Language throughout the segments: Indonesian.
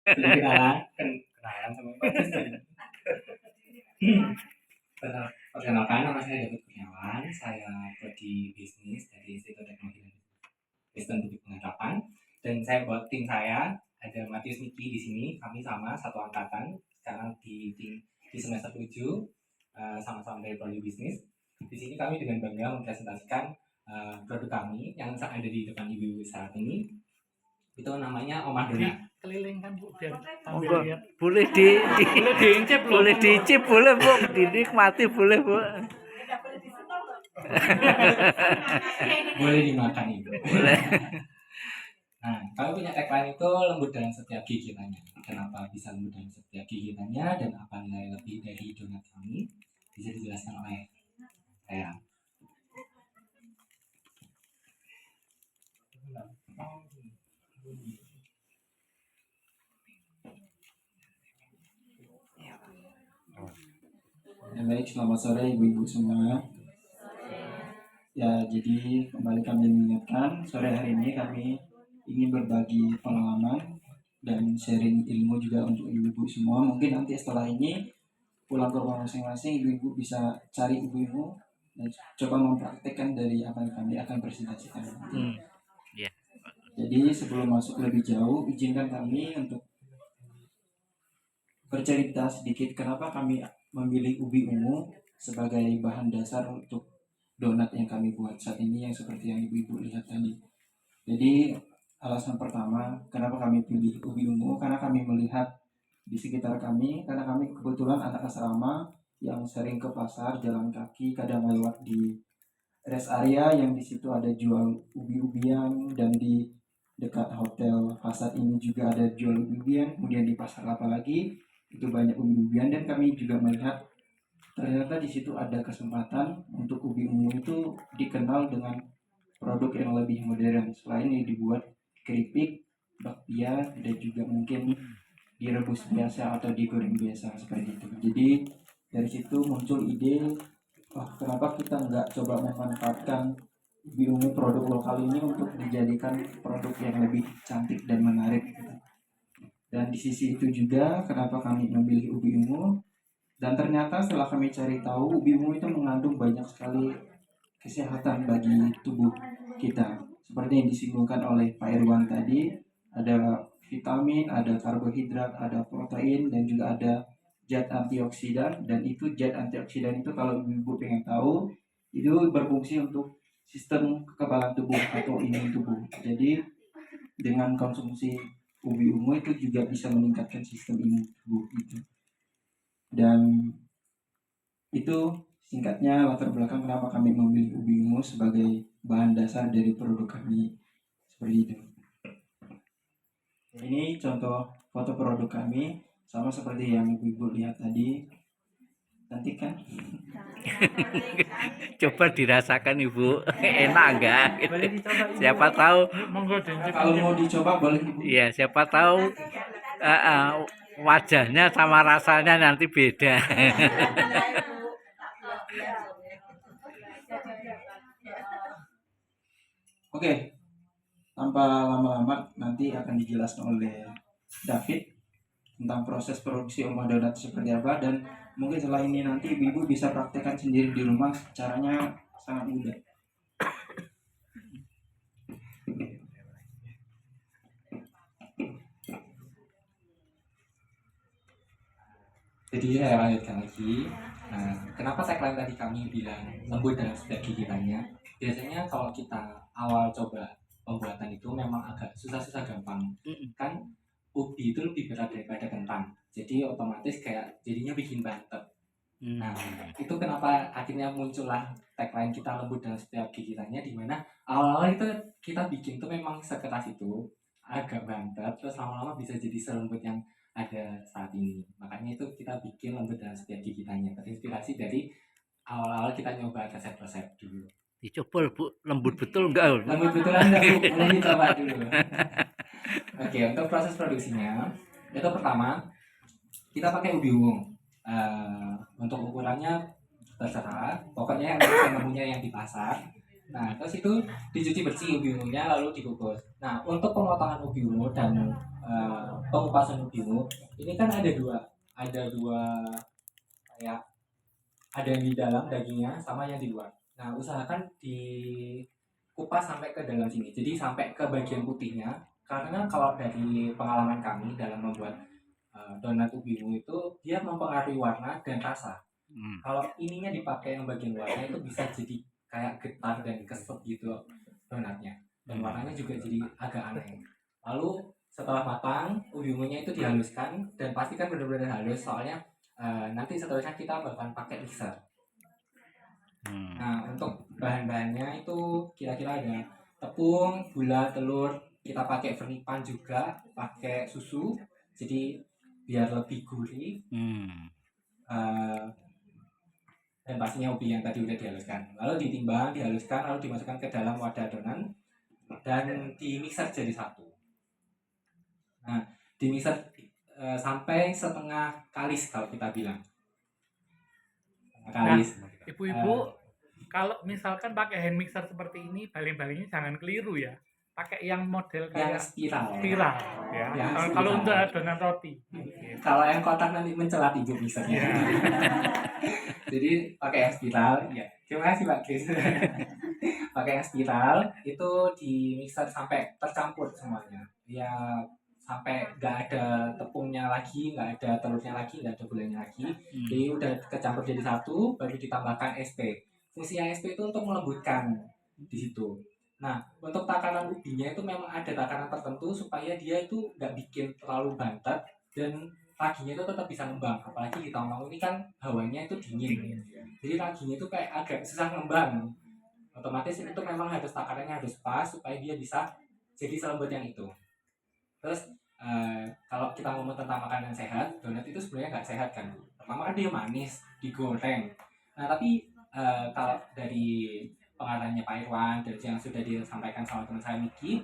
Belum kenalan, kenalan sama podcast. Perkenalkan, nama saya David Kurniawan. Saya prodi bisnis dari Institut Teknologi dan Sistem Publik Penghadapan. Dan saya buat tim saya ada Matius Niki di sini. Kami sama satu angkatan. Sekarang di semester 7 sama-sama dari prodi bisnis. Di sini kami dengan bangga mempresentasikan produk kami yang ada di depan ibu saat ini. Itu namanya Omah Donat. Keliling kan Bu biar Monggo, lihat. boleh Boleh diincip loh. boleh diicip boleh Bu, dinikmati boleh Bu. Boleh dimakan ibu. Boleh. Nah, kami punya tagline itu lembut dalam setiap gigitannya. Kenapa bisa lembut dalam setiap gigitannya dan apa nilai lebih dari donat kami bisa dijelaskan oleh saya. Baik, selamat sore ibu-ibu semua. Ya, jadi kembali kami mengingatkan sore hari ini kami ingin berbagi pengalaman dan sharing ilmu juga untuk ibu-ibu semua. Mungkin nanti setelah ini pulang ke rumah masing-masing, ibu-ibu bisa cari ibu-ibu dan coba mempraktekkan dari apa yang kami akan presentasikan nanti. Yeah. Jadi sebelum masuk lebih jauh, izinkan kami untuk bercerita sedikit kenapa kami memilih ubi ungu sebagai bahan dasar untuk donat yang kami buat saat ini yang seperti yang ibu-ibu lihat tadi. Jadi alasan pertama kenapa kami pilih ubi ungu karena kami melihat di sekitar kami, karena kami kebetulan anak asrama yang sering ke pasar jalan kaki, kadang lewat di rest area yang di situ ada jual ubi-ubian, dan di dekat hotel pasar ini juga ada jual ubi-ubian. Kemudian di pasar apa lagi itu banyak ubi-ubian, dan kami juga melihat ternyata di situ ada kesempatan untuk ubi ungu itu dikenal dengan produk yang lebih modern selain yang dibuat keripik, bakpia, dan juga mungkin direbus biasa atau digoreng biasa seperti itu. Jadi dari situ muncul ide, kenapa kita nggak coba memanfaatkan ubi ungu produk lokal ini untuk dijadikan produk yang lebih cantik dan menarik gitu. Dan di sisi itu juga kenapa kami memilih ubi ungu. Dan ternyata setelah kami cari tahu, ubi ungu itu mengandung banyak sekali kesehatan bagi tubuh kita. Seperti yang disinggungkan oleh Pak Irwan tadi, ada vitamin, ada karbohidrat, ada protein, dan juga ada zat antioksidan. Dan itu zat antioksidan itu kalau ibu pengen tahu, itu berfungsi untuk sistem kekebalan tubuh atau imun tubuh. Jadi dengan konsumsi ubi ungu itu juga bisa meningkatkan sistem imun tubuh gitu. Dan itu singkatnya latar belakang kenapa kami memilih ubi ungu sebagai bahan dasar dari produk kami seperti itu. Ini contoh foto produk kami sama seperti yang ibu lihat tadi. Nantikan. Coba dirasakan Ibu, enak enggak? Boleh dicoba. Siapa tahu. Monggo diincip. Kalau mau dicoba boleh ibu. Iya, siapa tahu wajahnya sama rasanya nanti beda. Oke, tanpa lama-lama nanti akan dijelaskan oleh David tentang proses produksi omah donat seperti apa, dan mungkin setelah ini nanti ibu bisa praktekkan sendiri di rumah. Caranya sangat mudah. Jadi saya lanjutkan lagi. Nah, kenapa tagline tadi kami bilang lembut dalam setiap gigitannya? Biasanya kalau kita awal coba pembuatan itu memang agak susah-susah gampang. Kan ubi itu lebih berat daripada kentang. Jadi otomatis kayak jadinya bikin bantet. Nah, itu kenapa akhirnya muncullah tagline kita lembut dalam setiap gigitannya, di mana awal-awal itu kita bikin tuh memang sekeras itu, agak bantet, terus lama-lama bisa jadi selembut yang ada saat ini. Makanya itu kita bikin lembut dalam setiap gigitannya, terinspirasi dari awal-awal kita nyoba resep-resep dulu. Dicoba Bu, lembut betul enggak? Lembut betulan enggak Bu? Boleh dicoba dulu. Oke, untuk proses produksinya, itu pertama kita pakai ubi ungu. Untuk ukurannya terserah, pokoknya yang bisa nemunya yang di pasar. Nah, terus itu dicuci bersih ubi ungunya lalu dikukus. Nah, untuk pemotongan ubi ungu dan pengupasan ubi ungu ini kan ada dua kayak ada yang di dalam dagingnya sama yang di luar. Nah, usahakan dikupas sampai ke dalam sini. Jadi sampai ke bagian putihnya. Karena kalau dari pengalaman kami dalam membuat donat ubi ungu itu dia mempengaruhi warna dan rasa. Kalau ininya dipakai yang bagian luarnya itu bisa jadi kayak getar dan keset gitu donatnya. Dan warnanya juga jadi agak aneh. Lalu setelah matang, ubi ungunya itu dihaluskan dan pastikan benar-benar halus soalnya nanti seterusnya kita bakalan pakai mixer. Nah, untuk bahan-bahannya itu kira-kira ada tepung, gula, telur, kita pakai vernipan juga, pakai susu, jadi biar lebih gurih. Eh, dan pastinya ubi yang tadi udah dihaluskan. Lalu ditimbang, dihaluskan, lalu dimasukkan ke dalam wadah adonan dan di mixer jadi satu. Nah, di mixer sampai setengah kalis kalau kita bilang. Kalis. Ibu-ibu, kalau misalkan pakai hand mixer seperti ini, baling-balingnya jangan keliru ya. Pakai yang model yang kayak spiral. spiral ya. Yang Kalau spiral. untuk adonan roti. Kalau yang kotak nanti mencelat ibu mixernya. Ya. Jadi pakai yang spiral, ya. Terima kasih Pak Chris. Pakai yang spiral itu di mixer sampai tercampur semuanya. Ya sampai nggak ada tepungnya lagi, nggak ada telurnya lagi, nggak ada gulanya lagi. Jadi udah kecampur jadi satu, baru ditambahkan SP. Fungsinya SP itu untuk melembutkan di situ. Nah, untuk takaran ubinya itu memang ada takaran tertentu supaya dia itu nggak bikin terlalu bantet dan raginya itu tetap bisa ngembang. Apalagi di Tawang ini kan hawanya itu dingin. Jadi raginya itu kayak agak susah ngembang. Otomatis itu memang harus takarannya harus pas supaya dia bisa jadi selembut yang itu. Terus kalau kita ngomong tentang makanan sehat, donat itu sebenarnya nggak sehat kan. Pertama kan dia manis, digoreng. Nah tapi kalau dari pengarangnya Pak Irwan dan yang sudah disampaikan sama teman saya Miki,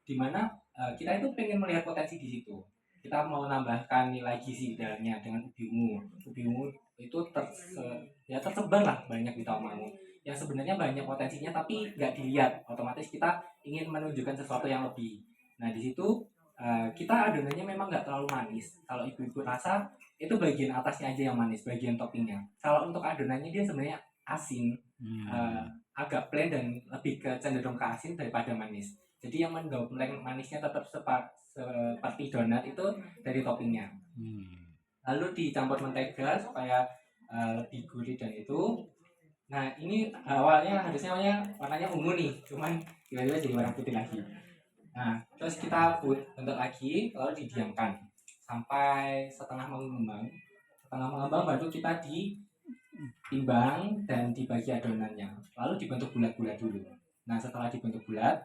di mana kita itu pengen melihat potensi di situ. Kita mau nambahkan nilai gizi di dalamnya dengan ubi ungu. Ubi ungu itu tersebar lah banyak di Tawangmangu. Yang sebenarnya banyak potensinya tapi nggak dilihat. Otomatis kita ingin menunjukkan sesuatu yang lebih. Nah di situ kita adonannya memang nggak terlalu manis. Kalau ibu-ibu rasa itu bagian atasnya aja yang manis, bagian toppingnya. Kalau untuk adonannya dia sebenarnya asin, agak plain dan lebih ke cenderung ke asin daripada manis. Jadi yang mendompleng manisnya tetap seperti donat itu dari toppingnya. Lalu dicampur mentega supaya lebih gurih dan itu. Nah ini awalnya harusnya warnanya ungu nih, cuman tiba-tiba jadi warna putih lagi. Nah terus kita bentuk lagi lalu didiamkan sampai setengah mengembang. Setengah mengembang baru kita ditimbang dan dibagi adonannya. Lalu dibentuk bulat-bulat dulu. Nah setelah dibentuk bulat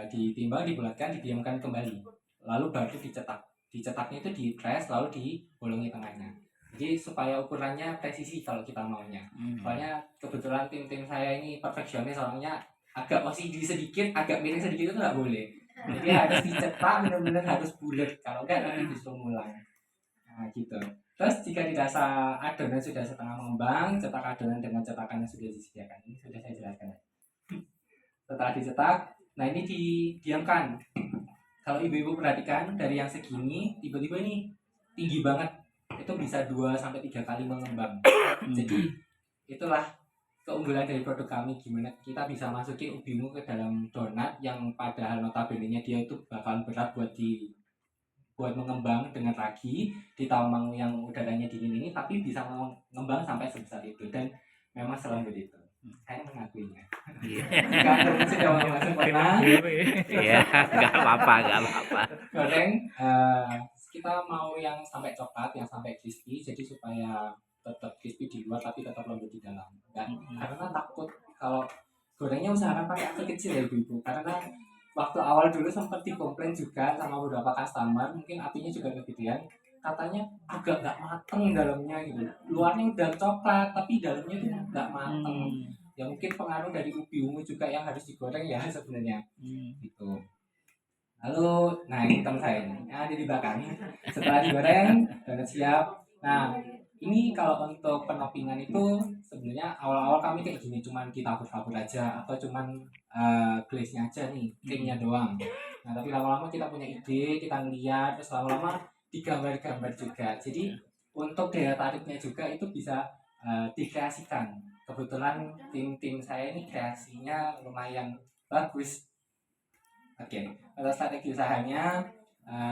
ditimbang, dibulatkan, didiamkan kembali. Lalu baru dicetak. Dicetaknya itu di press lalu dibolongi tengahnya. Jadi supaya ukurannya presisi kalau kita maunya. Soalnya kebetulan tim saya ini perfeksionis, soalnya agak OCD sedikit, agak miring sedikit itu nggak boleh. Jadi harus dicetak benar-benar harus bulat. Kalau enggak nanti justru ngulang. Nah gitu. Terus jika dirasa adonan sudah setengah mengembang, cetak adonan dengan cetakan yang sudah disediakan. Ini sudah saya jelaskan. Setelah dicetak, nah ini didiamkan. Kalau ibu-ibu perhatikan dari yang segini, tiba-tiba ini tinggi banget. Itu bisa 2-3 kali mengembang. Jadi itulah keunggulan dari produk kami, gimana kita bisa masukin ubi ungu ke dalam donat yang padahal notabene-nya dia itu bakalan berat buat mengembang dengan ragi di Tawangmangu yang udaranya dingin ini, tapi bisa mengembang sampai sebesar itu dan memang selembut itu. Saya mengakuinya. Jika teman sudah mau sempurna, Iya, nggak apa-apa. goreng. Kita mau yang sampai coklat, yang sampai crispy, jadi supaya tetap crispy di luar tapi tetap lembut di dalam. Karena takut kalau gorengnya usahakan pakai api kecil ya ibu-ibu. Karena waktu awal dulu sempat dikomplain juga sama beberapa customer, mungkin apinya juga kegedean. Katanya agak nggak mateng dalamnya gitu. Luarnya udah coklat tapi dalamnya itu nggak mateng. Ya mungkin pengaruh dari ubi ungu juga yang harus digoreng ya sebenarnya. Gitu. Lalu, nah ini teman saya ini, yang ada di belakang. Setelah digoreng, donat siap. Nah, Ini kalau untuk penopingan itu sebenarnya awal-awal kami kayak gini, cuman kita kabur aja atau cuman glaze-nya aja nih, cream-nya doang. Nah tapi lama-lama kita punya ide, kita ngeliat, terus lama-lama digambar-gambar juga. Jadi untuk daya tariknya juga itu bisa dikreasikan. Kebetulan tim saya ini kreasinya lumayan bagus. Oke, untuk strategi usahanya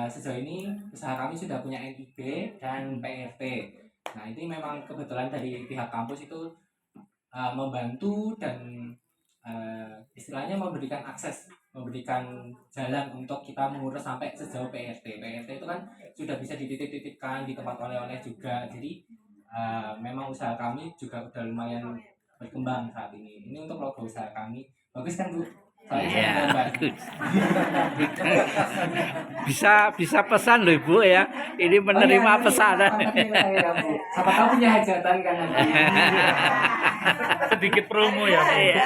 sejauh ini usaha kami sudah punya NIB dan PRT. Nah ini memang kebetulan dari pihak kampus itu membantu dan istilahnya memberikan akses, memberikan jalan untuk kita mengurus sampai sejauh PRT. PRT itu kan sudah bisa dititip-titipkan di tempat oleh-oleh juga. Jadi memang usaha kami juga udah lumayan berkembang saat ini. Ini untuk logo usaha kami. Bagus kan Bu? Saya Iya. gambar. Bisa pesan loh Ibu ya. Ini menerima pesanan. Kontaknya ke saya, Bu. Siapa tahu punya hajatan kan nanti. Sedikit promo ya, Bu. Iya.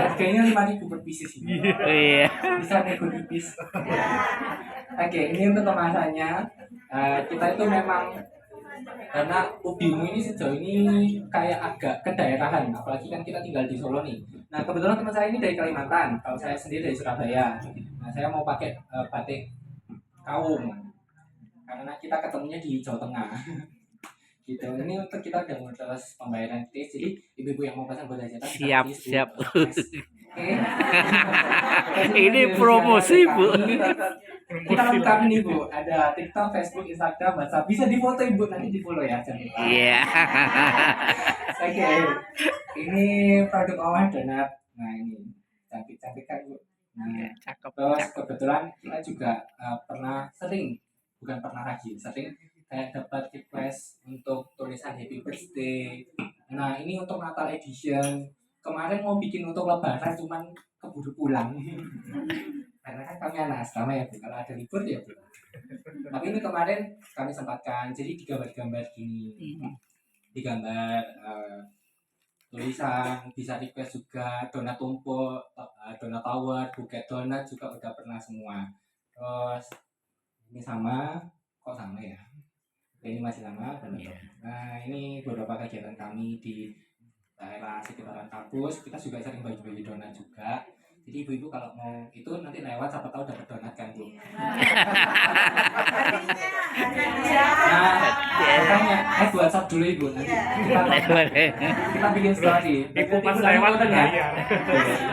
Harganya 5.000 per pieces ini. Iya. Bisa nego tipis. Oke, ini untuk kemasannya. Kita itu memang karena ubimu ini sejauh ini kayak agak kedaerahan, apalagi kan kita tinggal di Solo nih. Nah kebetulan teman saya ini dari Kalimantan, kalau saya sendiri dari Surabaya. Nah saya mau pakai batik kaum karena kita ketemunya di Jawa Tengah. Gitu. Ini untuk kita udah mau terus pembayaran gratis, jadi ibu-ibu yang mau pesan buat hajatan Siap, gratis, Bu. siap. Oke. Ini promosi, Bu. Kita lengkap nih Bu, ada TikTok, Facebook, Instagram, WhatsApp. Bisa difoto Ibu, nanti di follow ya jangan lupa. Iya. Oke, ini produk Omah Donat. Nah ini cantik-cantik kan Bu. Nah, Cakep. terus kebetulan kita juga bukan pernah lagi, sering kayak dapat request untuk tulisan Happy Birthday. Nah ini untuk Natal Edition. Kemarin mau bikin untuk Lebaran cuman keburu pulang. Karena kan kami anak asrama ya Bu, kalau ada libur ya Bu. Tapi ini kemarin kami sempatkan, jadi digambar-gambar gini, digambar tulisan, bisa request juga donat tumpuk, donat tower, buket donat juga udah pernah semua. Terus ini kok sama ya? Ini masih sama donat tower. Nah ini beberapa kegiatan kami di daerah sekitaran kampus, kita juga sering bagi-bagi donat juga. Jadi ibu-ibu kalau mau itu nanti lewat siapa tahu dapat donat kan Bu. Nah, makanya buat WhatsApp dulu Ibu nanti kita bikin story. Ibu pas lewat kan ya. ya.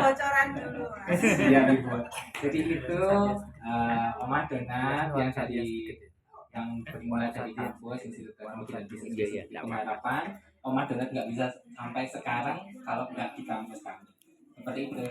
Bocoran dulu. Iya Ibu. Jadi itu Omah Donat yang bermula dari kampus Institut Teknologi dan Bisnis. Pengharapan Omah Donat nggak bisa sampai sekarang kalau nggak di kampus kami. Seperti itu.